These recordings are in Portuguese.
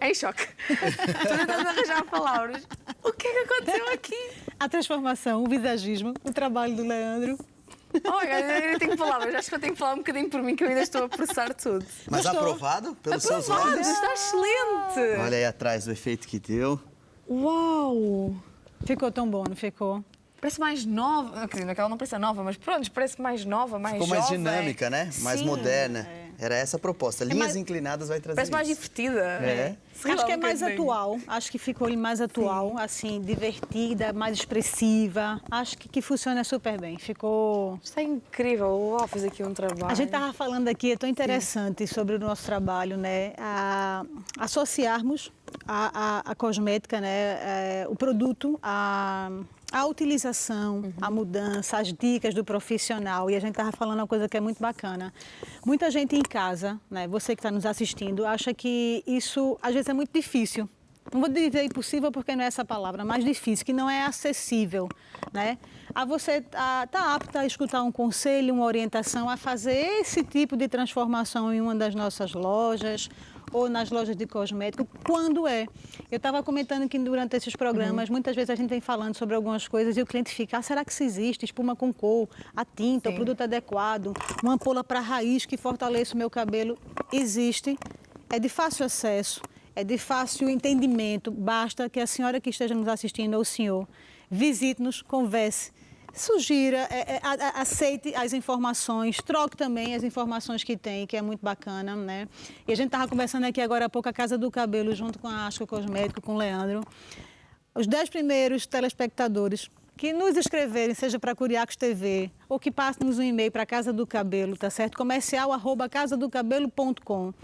em choque. Estou tentando arranjar palavras. O que é que aconteceu aqui? A transformação, o visagismo, o trabalho do Leandro. Olha, eu não tenho palavras. Acho que eu tenho que falar um bocadinho por mim, que eu ainda estou a processar tudo. Mas aprovado pelos seus Aprovado, olhos? está excelente. Olha aí atrás o efeito que deu. Uau! Ficou tão bom, não ficou? Parece mais nova. Quer dizer, ela não parece nova, mas pronto, parece mais nova, mais Ficou jovem. mais dinâmica, né? Mais Sim. moderna. Era essa a proposta. Linhas mais- inclinadas vai trazer Parece mais isso. divertida. É. Sei Acho lá que é o mais dizer. atual. Acho que ficou mais atual, assim, divertida, mais expressiva. Acho que funciona super bem. Ficou... Está incrível. Uau, fiz aqui um trabalho. A gente estava falando aqui, é tão interessante sobre o nosso trabalho, né? Associarmos a cosmética, né? O produto, a utilização, a mudança, as dicas do profissional. E a gente estava falando uma coisa que é muito bacana. Muita gente em casa, né? Você que está nos assistindo, acha que isso às vezes é muito difícil. Não vou dizer impossível porque não é essa palavra, mas difícil, que não é acessível, né? A você tá apta a escutar um conselho, uma orientação, a fazer esse tipo de transformação em uma das nossas lojas ou nas lojas de cosmético, quando é. Eu estava comentando que durante esses programas, muitas vezes a gente vem falando sobre algumas coisas e o cliente fica, será que isso existe? Espuma com cor, a tinta, o produto adequado, uma ampola para raiz que fortaleça o meu cabelo. Existe, é de fácil acesso. É de fácil entendimento, basta que a senhora que esteja nos assistindo ou o senhor visite-nos, converse, sugira, aceite as informações, troque também as informações que tem, que é muito bacana, né? E a gente estava conversando aqui agora há pouco a Casa do Cabelo, junto com a Asco Cosmético, com o Leandro. Os 10 primeiros telespectadores que nos escreverem, seja para Curiacos TV, ou que passem-nos um e-mail para a Casa do Cabelo, tá certo? comercial@casadocabelo.com.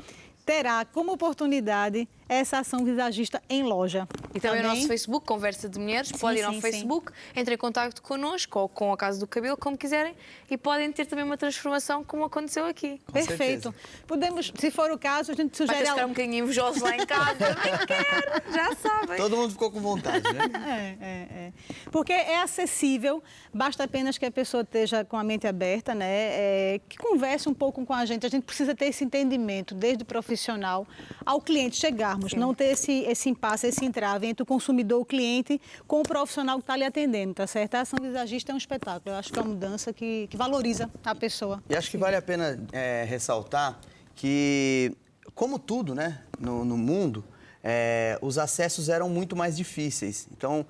Terá como oportunidade essa ação visagista em loja. E também o nosso Facebook, Conversa de Mulheres, pode ir ao sim, Facebook, entrem em contato connosco ou com a Casa do Cabelo, como quiserem, e podem ter também uma transformação como aconteceu aqui. Perfeito. Podemos, se for o caso, a gente Vai sugere... ficar um bocadinho invejosos lá em casa. Também quero, já sabem. Todo mundo ficou com vontade, né? Porque é acessível, basta apenas que a pessoa esteja com a mente aberta, né? Que converse um pouco com a gente. A gente precisa ter esse entendimento, desde o profissional ao cliente chegarmos, não ter esse impasse, esse entrave entre o consumidor, o cliente, com o profissional que está lhe atendendo, tá certo? A ação visagista é um espetáculo. Eu acho que é uma mudança que valoriza a pessoa. E acho que vale a pena ressaltar que, como tudo, né, no mundo, os acessos eram muito mais difíceis. Então,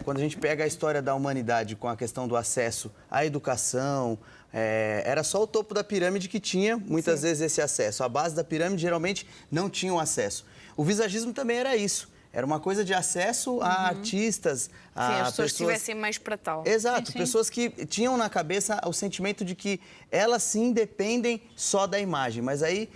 quando a gente pega a história da humanidade com a questão do acesso à educação, era só o topo da pirâmide que tinha, muitas vezes, esse acesso. A base da pirâmide, geralmente, não tinha o acesso. O visagismo também era isso. Era uma coisa de acesso a artistas, a as pessoas que tivessem mais para tal. Exato, Sim. pessoas que tinham na cabeça o sentimento de que elas sim dependem só da imagem. Mas aí,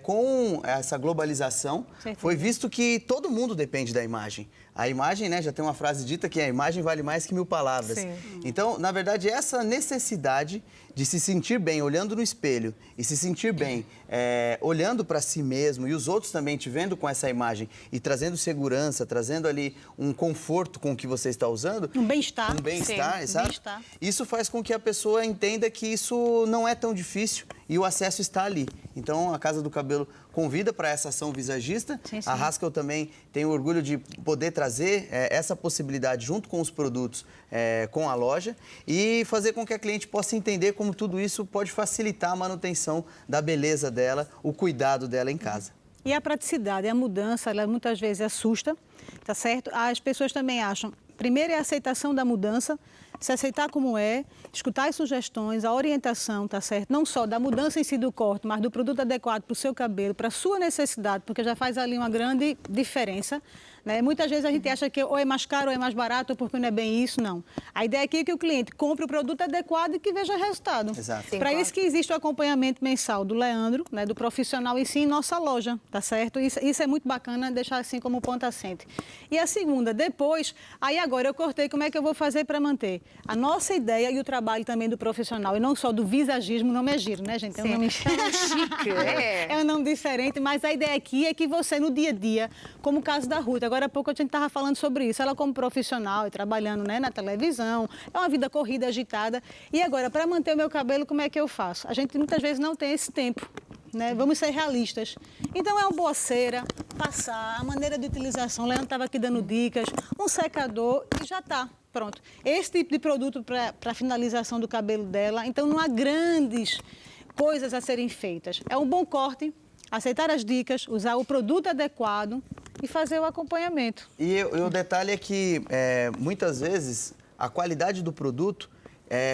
com essa globalização, foi visto que todo mundo depende da imagem. A imagem, né, já tem uma frase dita que a imagem vale mais que 1000 palavras. Sim. Então, na verdade, essa necessidade de se sentir bem olhando no espelho e se sentir bem olhando para si mesmo e os outros também te vendo com essa imagem e trazendo segurança, trazendo ali um conforto com o que você está usando. Um bem-estar. Um bem-estar, Sim, exato. bem-estar. Isso faz com que a pessoa entenda que isso não é tão difícil e o acesso está ali. Então, a Casa do Cabelo convida para essa ação visagista. Sim, sim. A Haskell também tem o orgulho de poder trazer essa possibilidade junto com os produtos, com a loja e fazer com que a cliente possa entender como tudo isso pode facilitar a manutenção da beleza dela, o cuidado dela em casa. E a praticidade, a mudança, ela muitas vezes assusta, tá certo? As pessoas também acham, primeiro é a aceitação da mudança, se aceitar como é, escutar as sugestões, a orientação, tá certo? Não só da mudança em si do corte, mas do produto adequado para o seu cabelo, para a sua necessidade, porque já faz ali uma grande diferença, né? Muitas vezes a gente acha que ou é mais caro ou é mais barato, porque não é bem isso, não. A ideia aqui é que o cliente compre o produto adequado e que veja resultado. Exato. Sim, Para claro. isso que existe o acompanhamento mensal do Leandro, né, do profissional em si, em nossa loja, tá certo? Isso é muito bacana, deixar assim como ponto assente. E a segunda, depois, aí agora eu cortei, como é que eu vou fazer para manter? A nossa ideia e o trabalho também do profissional, e não só do visagismo, o nome é giro, né, gente? É um nome chique. é um nome diferente, mas a ideia aqui é que você, no dia a dia, como o caso da Ruth, agora há pouco a gente estava falando sobre isso, ela como profissional e trabalhando, né, na televisão, é uma vida corrida, agitada, e agora, para manter o meu cabelo, como é que eu faço? A gente muitas vezes não tem esse tempo. né? Vamos ser realistas. Então, é uma boa cera, passar, a maneira de utilização. O Leandro estava aqui dando dicas, um secador e já está. Pronto. Esse tipo de produto para finalização do cabelo dela. Então, não há grandes coisas a serem feitas. É um bom corte, aceitar as dicas, usar o produto adequado e fazer o acompanhamento. E o detalhe é que, muitas vezes, a qualidade do produto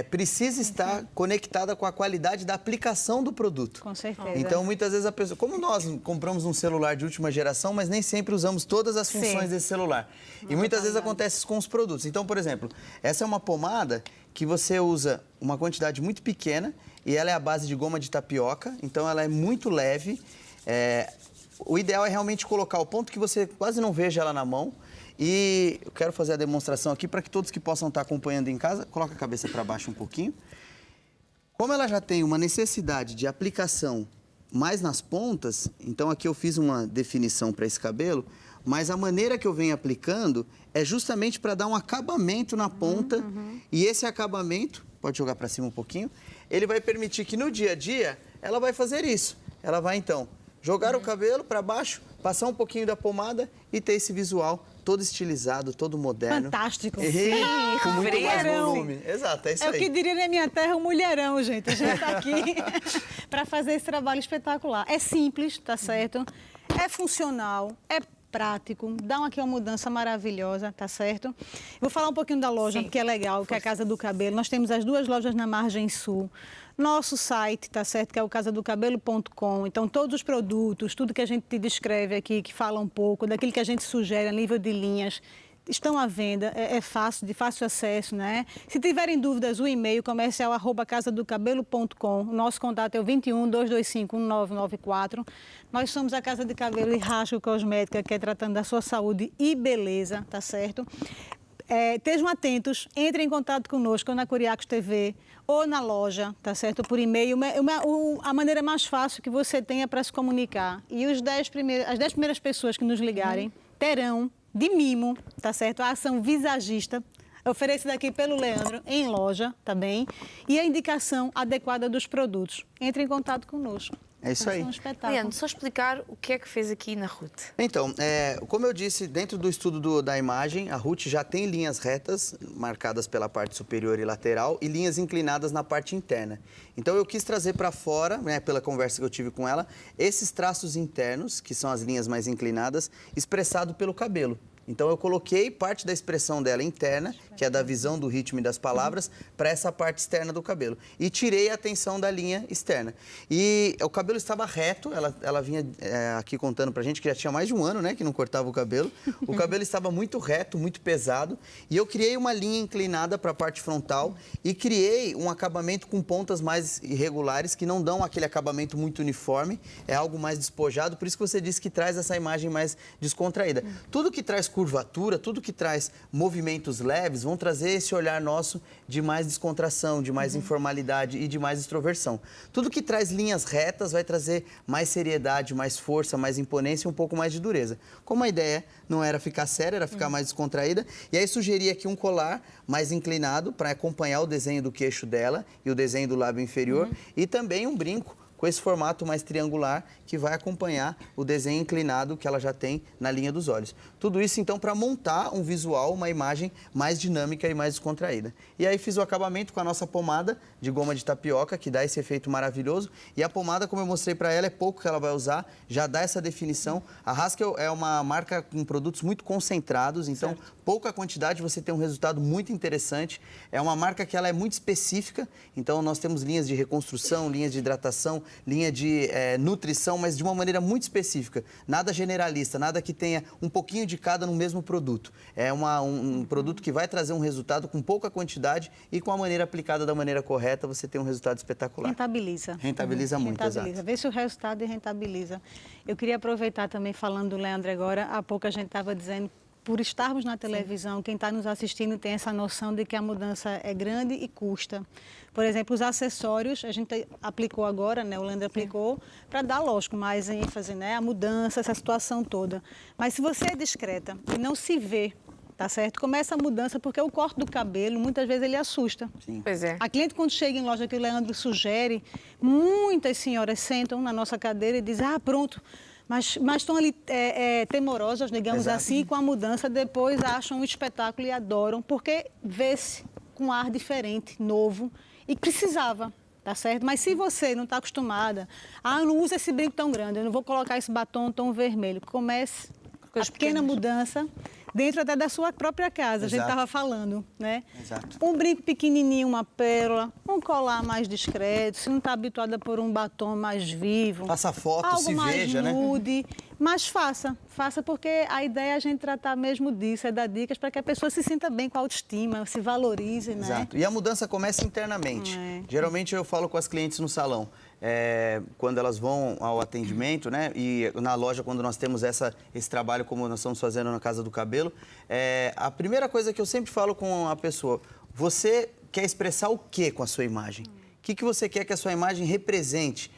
precisa estar conectada com a qualidade da aplicação do produto. Com certeza. Então, muitas vezes a pessoa... Como nós compramos um celular de última geração, mas nem sempre usamos todas as funções desse celular. E muitas vezes acontece isso com os produtos. Então, por exemplo, essa é uma pomada que você usa uma quantidade muito pequena e ela é à base de goma de tapioca, então ela é muito leve. O ideal é realmente colocar o ponto que você quase não veja ela na mão. E eu quero fazer a demonstração aqui para que todos que possam estar acompanhando em casa, coloca a cabeça para baixo um pouquinho. Como ela já tem uma necessidade de aplicação mais nas pontas, então aqui eu fiz uma definição para esse cabelo, mas a maneira que eu venho aplicando é justamente para dar um acabamento na ponta. E esse acabamento, pode jogar para cima um pouquinho, ele vai permitir que no dia a dia ela vai fazer isso. Ela vai então jogar o cabelo para baixo, passar um pouquinho da pomada e ter esse visual todo estilizado, todo moderno. Fantástico. Com muito mais volume. Exato, é isso aí. É o que diria na minha terra, um mulherão, gente. A gente está aqui para fazer esse trabalho espetacular. É simples, tá certo? É funcional, é prático, dá aqui uma mudança maravilhosa, tá certo? Vou falar um pouquinho da loja, que é legal, que é a Casa do Cabelo. Nós temos as 2 lojas na Margem Sul. Nosso site, tá certo, que é o casadocabelo.com. Então, todos os produtos, tudo que a gente te descreve aqui, que fala um pouco, daquilo que a gente sugere a nível de linhas, estão à venda, é fácil, de fácil acesso, né? Se tiverem dúvidas, o e-mail comercial@casadocabelo.com. O nosso contato é o 21 225 1994. Nós somos a Casa de Cabelo e Rasco Cosmética, que é tratando da sua saúde e beleza, tá certo? Estejam atentos, entrem em contato conosco ou na Curiacos TV ou na loja, tá certo? Por e-mail, a maneira mais fácil que você tenha para se comunicar. E as 10 primeiras pessoas que nos ligarem terão de mimo, tá certo? A ação visagista, oferecida aqui pelo Leandro, em loja, tá bem? E a indicação adequada dos produtos. Entre em contato conosco. É isso aí. Um espetáculo. Leandro, só explicar o que é que fez aqui na Ruth. Então, como eu disse, dentro do estudo da imagem, a Ruth já tem linhas retas, marcadas pela parte superior e lateral, e linhas inclinadas na parte interna. Então, eu quis trazer para fora, né, pela conversa que eu tive com ela, esses traços internos, que são as linhas mais inclinadas, expressado pelo cabelo. Então, eu coloquei parte da expressão dela interna, que é da visão, do ritmo e das palavras, para essa parte externa do cabelo. E tirei a atenção da linha externa. E o cabelo estava reto, ela vinha aqui contando pra gente que já tinha mais de um ano, né, que não cortava o cabelo. O cabelo estava muito reto, muito pesado. E eu criei uma linha inclinada para a parte frontal e criei um acabamento com pontas mais irregulares, que não dão aquele acabamento muito uniforme. É algo mais despojado, por isso que você disse que traz essa imagem mais descontraída. Tudo que traz curvatura, tudo que traz movimentos leves, vão trazer esse olhar nosso de mais descontração, de mais informalidade e de mais extroversão. Tudo que traz linhas retas vai trazer mais seriedade, mais força, mais imponência e um pouco mais de dureza. Como a ideia não era ficar séria, era ficar mais descontraída, e aí sugeri aqui um colar mais inclinado para acompanhar o desenho do queixo dela e o desenho do lábio inferior, e também um brinco com esse formato mais triangular que vai acompanhar o desenho inclinado que ela já tem na linha dos olhos. Tudo isso, então, para montar um visual, uma imagem mais dinâmica e mais descontraída. E aí fiz o acabamento com a nossa pomada de goma de tapioca, que dá esse efeito maravilhoso. E a pomada, como eu mostrei para ela, é pouco que ela vai usar, já dá essa definição. A Haskell é uma marca com produtos muito concentrados, então, pouca quantidade, você tem um resultado muito interessante. É uma marca que ela é muito específica, então nós temos linhas de reconstrução, linhas de hidratação, linha de nutrição, mas de uma maneira muito específica. Nada generalista, nada que tenha um pouquinho de cada no mesmo produto. É um produto que vai trazer um resultado com pouca quantidade e com a maneira aplicada da maneira correta, você tem um resultado espetacular. Rentabiliza. Rentabiliza muito, rentabiliza. exato. Vê se o resultado rentabiliza. Eu queria aproveitar também, falando do Leandro agora, há pouco a gente estava dizendo, por estarmos na televisão, quem está nos assistindo tem essa noção de que a mudança é grande e custa. Por exemplo, os acessórios, a gente aplicou agora, né? O Leandro aplicou, para dar, lógico, mais ênfase, né? A mudança, essa situação toda. Mas se você é discreta e não se vê tá certo? Começa a mudança porque o corte do cabelo, muitas vezes, ele assusta. Sim. Pois é. A cliente, quando chega em loja, que o Leandro sugere, muitas senhoras sentam na nossa cadeira e dizem, pronto, mas estão ali temorosas, digamos Exato. assim, com a mudança, depois acham um espetáculo e adoram, porque vê-se com um ar diferente, novo, e precisava. Tá certo? Mas se você não está acostumada, eu não uso esse brinco tão grande, eu não vou colocar esse batom tão vermelho. Comece Coisas a pequena pequenas. mudança dentro até da sua própria casa, a gente Exato. estava falando, né? Exato. Um brinco pequenininho, uma pérola, um colar mais discreto, se não está habituada por um batom mais vivo. Faça foto, algo se mais veja, né? nude, mas faça porque a ideia é a gente tratar mesmo disso, é dar dicas para que a pessoa se sinta bem com a autoestima, se valorize, né? Exato. E a mudança começa internamente. Geralmente eu falo com as clientes no salão, quando elas vão ao atendimento, né? E na loja, quando nós temos esse trabalho como nós estamos fazendo na Casa do Cabelo, a primeira coisa que eu sempre falo com a pessoa, você quer expressar o que com a sua imagem? O que você quer que a sua imagem represente?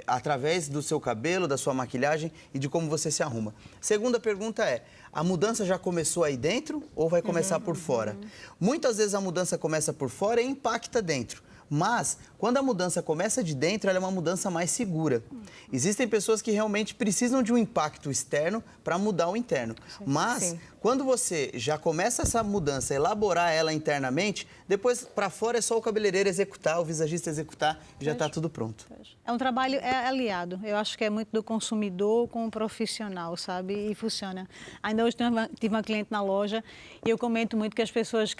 Através do seu cabelo, da sua maquilhagem e de como você se arruma. Segunda pergunta a mudança já começou aí dentro ou vai começar por fora? Muitas vezes a mudança começa por fora e impacta dentro. Mas, quando a mudança começa de dentro, ela é uma mudança mais segura. Existem pessoas que realmente precisam de um impacto externo para mudar o interno. Mas, quando você já começa essa mudança, elaborar ela internamente, depois para fora é só o cabeleireiro executar, o visagista executar e já está tudo pronto. É um trabalho aliado. Eu acho que é muito do consumidor com o profissional, sabe? E funciona. Ainda hoje tive uma cliente na loja e eu comento muito que as pessoas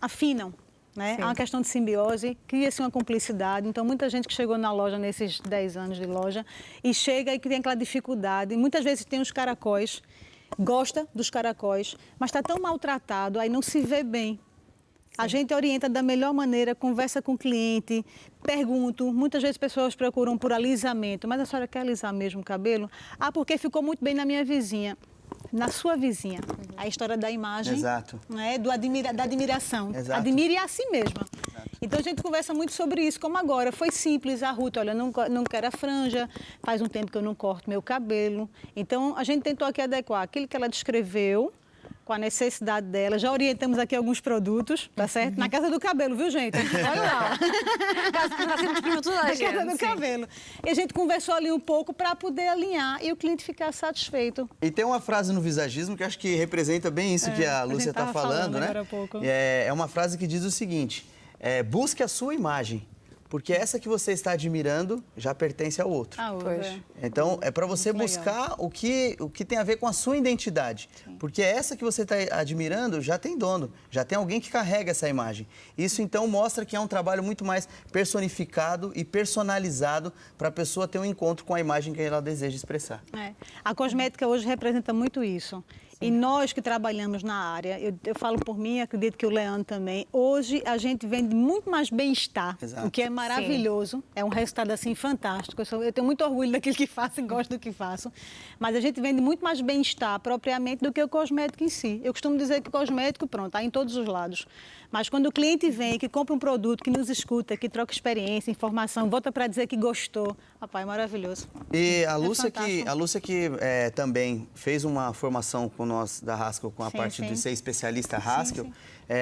afinam. Né? É uma questão de simbiose, cria-se uma cumplicidade. Então, muita gente que chegou na loja nesses 10 anos de loja e chega e que tem aquela dificuldade. Muitas vezes tem os caracóis, gosta dos caracóis, mas está tão maltratado, aí não se vê bem. A gente orienta da melhor maneira, conversa com o cliente, pergunto. Muitas vezes pessoas procuram por alisamento, mas a senhora quer alisar mesmo o cabelo? Porque ficou muito bem na minha vizinha. Na sua vizinha. A história da imagem. Exato. Né? Da admiração. Exato. Admire a si mesma. Exato. Então a gente conversa muito sobre isso, como agora. Foi simples, a Ruth, olha, não quero a franja, faz um tempo que eu não corto meu cabelo. Então a gente tentou aqui adequar aquilo que ela descreveu com a necessidade dela. Já orientamos aqui alguns produtos, tá certo? Na Casa do Cabelo, viu, gente? Olha lá. Está sempre disponível toda a Na gente. Casa do Cabelo. E a gente conversou ali um pouco para poder alinhar e o cliente ficar satisfeito. E tem uma frase no visagismo que acho que representa bem isso que a Lúcia está falando, né? Agora há pouco. É uma frase que diz o seguinte, busque a sua imagem, porque essa que você está admirando já pertence ao outro. Pois. Então, é para você Muito buscar o que tem a ver com a sua identidade. Porque essa que você está admirando já tem dono, já tem alguém que carrega essa imagem. Isso, então, mostra que é um trabalho muito mais personificado e personalizado para a pessoa ter um encontro com a imagem que ela deseja expressar. A cosmética hoje representa muito isso. E nós que trabalhamos na área, eu falo por mim, acredito que o Leandro também, hoje a gente vende muito mais bem-estar, Exato. o que é maravilhoso, é um resultado assim fantástico. Eu tenho muito orgulho daquilo que faço e gosto do que faço, mas a gente vende muito mais bem-estar propriamente do que o cosmético em si. Eu costumo dizer que o cosmético, pronto, está em todos os lados. Mas quando o cliente vem, que compra um produto, que nos escuta, que troca experiência, informação, volta para dizer que gostou, rapaz, é maravilhoso. E a fantástico. Lúcia que também fez uma formação com nós da Haskell, com a Sim, parte sim. de ser especialista Haskell, sim.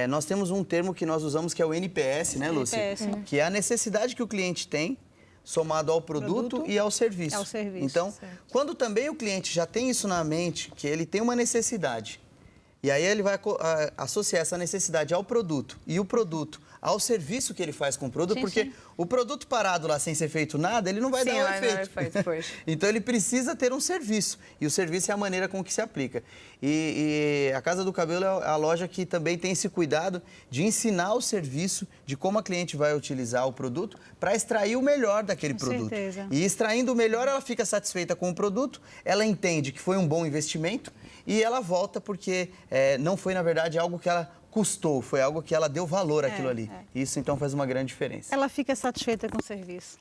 Nós temos um termo que nós usamos que é o NPS, né, Lúcia? NPS. Que é a necessidade que o cliente tem somado ao produto e ao serviço. Ao serviço, Então, quando também o cliente já tem isso na mente, que ele tem uma necessidade, e aí ele vai associar essa necessidade ao produto e o produto ao serviço que ele faz com o produto, porque o produto parado lá sem ser feito nada, ele não vai dar um efeito. Então ele precisa ter um serviço e o serviço é a maneira com que se aplica. E a Casa do Cabelo é a loja que também tem esse cuidado de ensinar o serviço, de como a cliente vai utilizar o produto para extrair o melhor daquele produto. Certeza. E extraindo o melhor, ela fica satisfeita com o produto, ela entende que foi um bom investimento e ela volta porque não foi, na verdade, algo que ela custou, foi algo que ela deu valor àquilo ali. Isso, então, faz uma grande diferença. Ela fica satisfeita com o serviço.